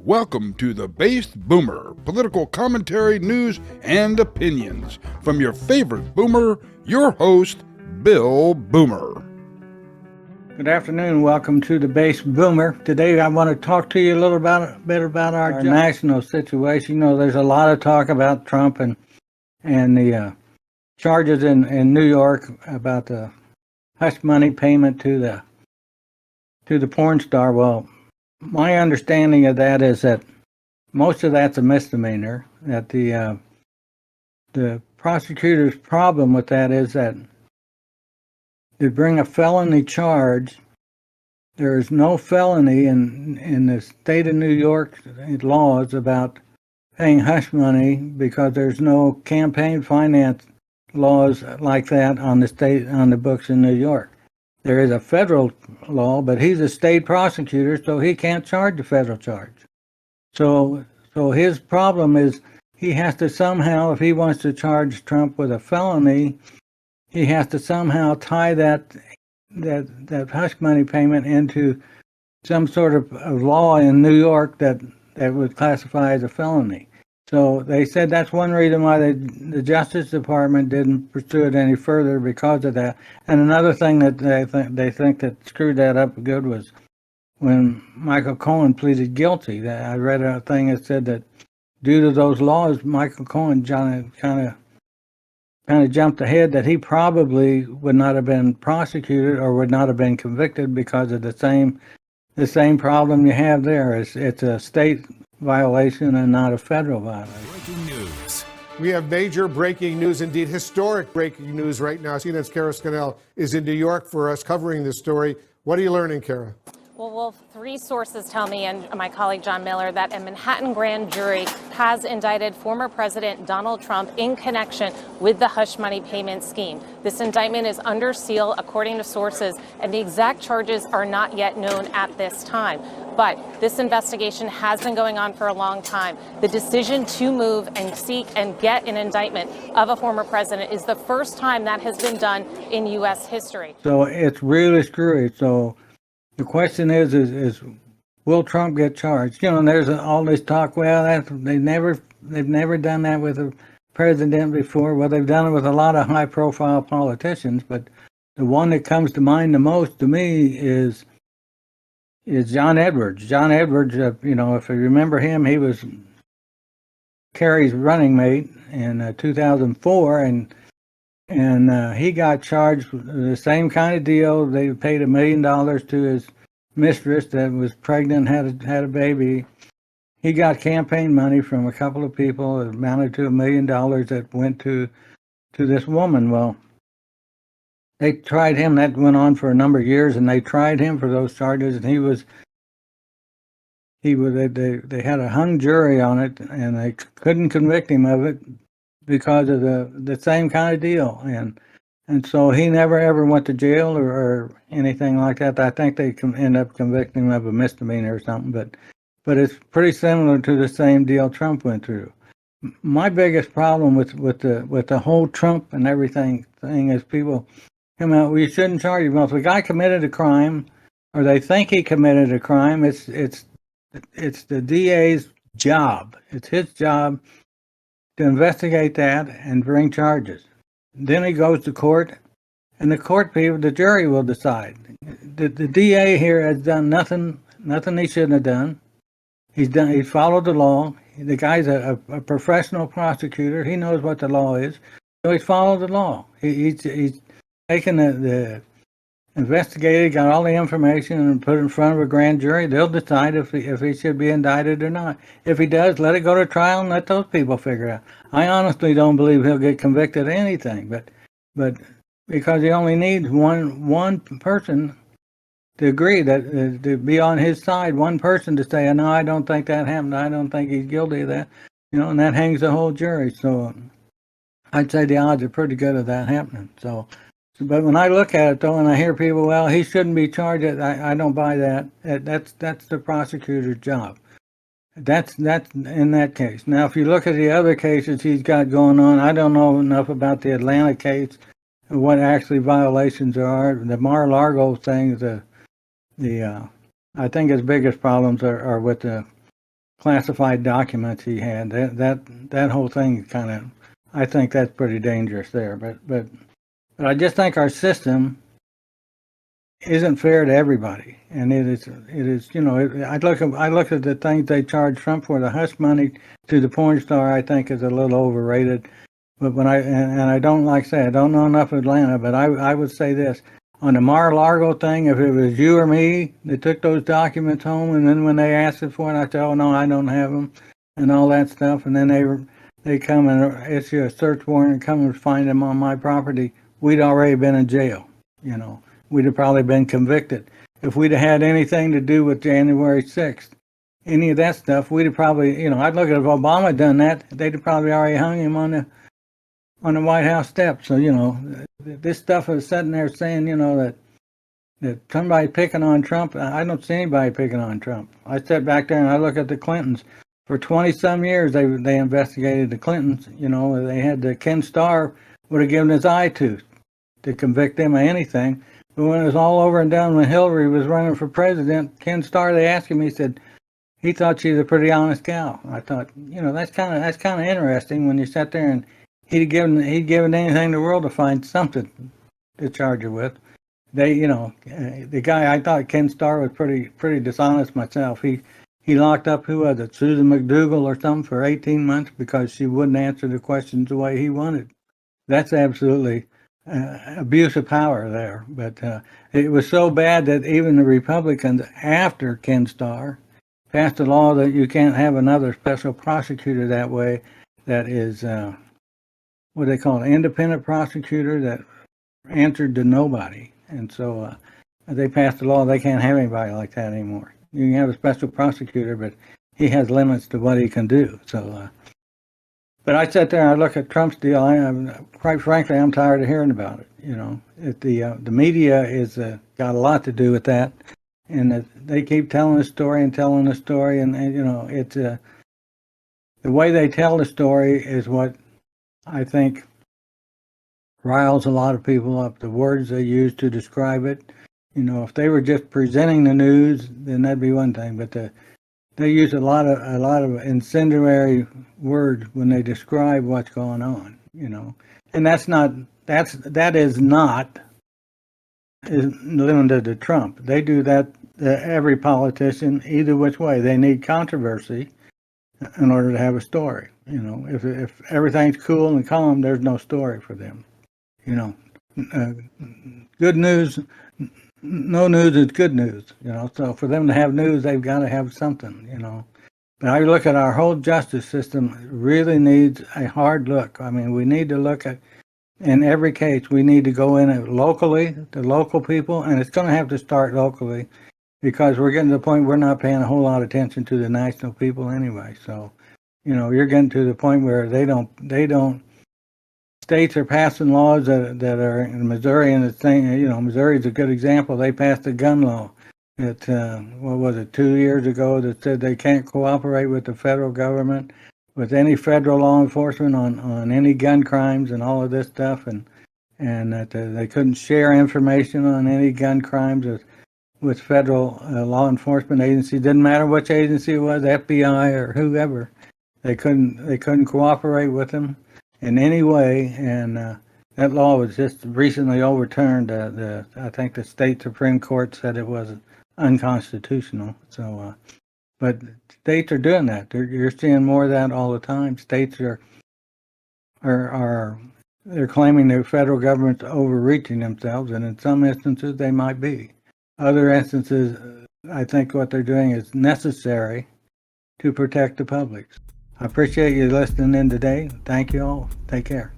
Welcome to the Based Boomer, political commentary, news, and opinions from your favorite boomer, your host, Bill Boomer. Good afternoon. Welcome to the Based Boomer. Today I want to talk to you a little bit about our national situation. You know, there's a lot of talk about Trump and the charges in New York about the hush money payment to the porn star. Well, my understanding of that is that most of that's a misdemeanor. That the prosecutor's problem with that is that to bring a felony charge, there is no felony in the state of New York laws about paying hush money because there's no campaign finance laws like that on the books in New York. There is a federal law, but he's a state prosecutor, so he can't charge a federal charge. So his problem is he has to somehow, if he wants to charge Trump with a felony, he has to somehow tie that hush money payment into some sort of law in New York that would classify as a felony. So they said that's one reason why the Justice Department didn't pursue it any further because of that. And another thing that they think that screwed that up good was when Michael Cohen pleaded guilty. I read a thing that said that due to those laws, Michael Cohen kind of jumped ahead, that he probably would not have been prosecuted or would not have been convicted because of the same problem you have there. It's a state violation and not a federal violation. Breaking news. We have major breaking news, indeed historic breaking news right now. CNN's Kara Scannell is in New York for us covering this story. What are you learning, Kara? Well, three sources tell me, and my colleague John Miller, that a Manhattan grand jury has indicted former President Donald Trump in connection with the hush money payment scheme. This indictment is under seal, according to sources, and the exact charges are not yet known at this time. But this investigation has been going on for a long time. The decision to move and seek and get an indictment of a former president is the first time that has been done in U.S. history. So it's really screwy. So the question is will Trump get charged? You know, and there's all this talk. Well, they've never done that with a president before. Well, they've done it with a lot of high-profile politicians, but the one that comes to mind the most to me is John Edwards. John Edwards, you know, if you remember him, he was Kerry's running mate in 2004, and he got charged with the same kind of deal. They paid $1 million to his mistress that was pregnant, had a baby. He got campaign money from a couple of people. It amounted to $1 million that went to this woman. Well, they tried him. That went on for a number of years, and they tried him for those charges, and they had a hung jury on it, and they couldn't convict him of it because of the same kind of deal, and so he never ever went to jail or anything like that. I think they can end up convicting him of a misdemeanor or something, but it's pretty similar to the same deal Trump went through. My biggest problem with the whole Trump and everything thing is people come out, well, you shouldn't charge him. Well, if a guy committed a crime, or they think he committed a crime, it's the DA's job. It's his job to investigate that and bring charges. Then he goes to court, and the jury will decide. The DA here has done nothing he shouldn't have done. He followed the law. The guy's a professional prosecutor. He knows what the law is, so he's followed the law. He's taken the investigator, got all the information, and put it in front of a grand jury. They'll decide if he should be indicted or not. If he does, let it go to trial and let those people figure it out. I honestly don't believe he'll get convicted of anything, but because he only needs one person to agree, that to be on his side, one person to say, no, I don't think that happened. I don't think he's guilty of that. You know, and that hangs the whole jury. So I'd say the odds are pretty good of that happening. But when I look at it, though, and I hear people, well, he shouldn't be charged, I don't buy that. That's the prosecutor's job. That's in that case. Now, if you look at the other cases he's got going on, I don't know enough about the Atlanta case, what actually violations there are. The Mar-a-Lago thing, I think his biggest problems are with the classified documents he had. That whole thing kind of, I think that's pretty dangerous there. But I just think our system isn't fair to everybody, and it is. I look at the things they charge Trump for, the hush money to the porn star. I think is a little overrated. But when I don't, like I say, I don't know enough of Atlanta, but I would say this on the Mar-a-Lago thing. If it was you or me that took those documents home, and then when they asked us for it, I said, "Oh no, I don't have them," and all that stuff, and then they come and issue a search warrant and come and find them on my property, we'd already been in jail. We'd have probably been convicted. If we'd have had anything to do with January 6th, any of that stuff, we'd have probably, I'd look at if Obama had done that, they'd have probably already hung him on the White House steps. So, this stuff is sitting there saying, that somebody's picking on Trump. I don't see anybody picking on Trump. I sit back there and I look at the Clintons. For 20-some years, they investigated the Clintons. They had Ken Starr would have given his eye to convict them of anything. But when it was all over and done, when Hillary was running for president, Ken Starr, they asked him, he said he thought she was a pretty honest gal. I thought, that's kind of interesting when you sat there and he'd given anything in the world to find something to charge her with. The guy, I thought Ken Starr was pretty dishonest myself. He locked up, who was it, Susan McDougal or something, for 18 months because she wouldn't answer the questions the way he wanted. That's absolutely abuse of power there. But it was so bad that even the Republicans, after Ken Starr, passed a law that you can't have another special prosecutor that way. That is what they call an independent prosecutor that answered to nobody. And so they passed a law they can't have anybody like that anymore. You can have a special prosecutor, but he has limits to what he can do. So. But I sat there and I look at Trump's deal. Quite frankly, I'm tired of hearing about it. The media is got a lot to do with that, and they keep telling the story and telling the story, and it's the way they tell the story is what I think riles a lot of people up. The words they use to describe it. If they were just presenting the news, then that'd be one thing. But they use a lot of incendiary words when they describe what's going on, and that is not limited to Trump. They do that to every politician, either which way. They need controversy in order to have a story. If everything's cool and calm, there's no story for them. Good news. No news is good news, so for them to have news, they've got to have something, But I look at our whole justice system, it really needs a hard look. I mean, we need to look at, in every case, we need to go in it locally, the local people, and it's going to have to start locally because we're getting to the point we're not paying a whole lot of attention to the national people anyway. So, you're getting to the point where they don't. States are passing laws that are in Missouri, and the thing, Missouri is a good example. They passed a gun law that, 2 years ago, that said they can't cooperate with the federal government, with any federal law enforcement on any gun crimes and all of this stuff, and that they couldn't share information on any gun crimes with federal law enforcement agencies. Didn't matter which agency it was, FBI or whoever. They couldn't cooperate with them in any way, and that law was just recently overturned. I think the state Supreme Court said it was unconstitutional. So, but states are doing that. You're seeing more of that all the time. States are they're claiming the federal government's overreaching themselves, and in some instances they might be. Other instances, I think what they're doing is necessary to protect the public. I appreciate you listening in today. Thank you all. Take care.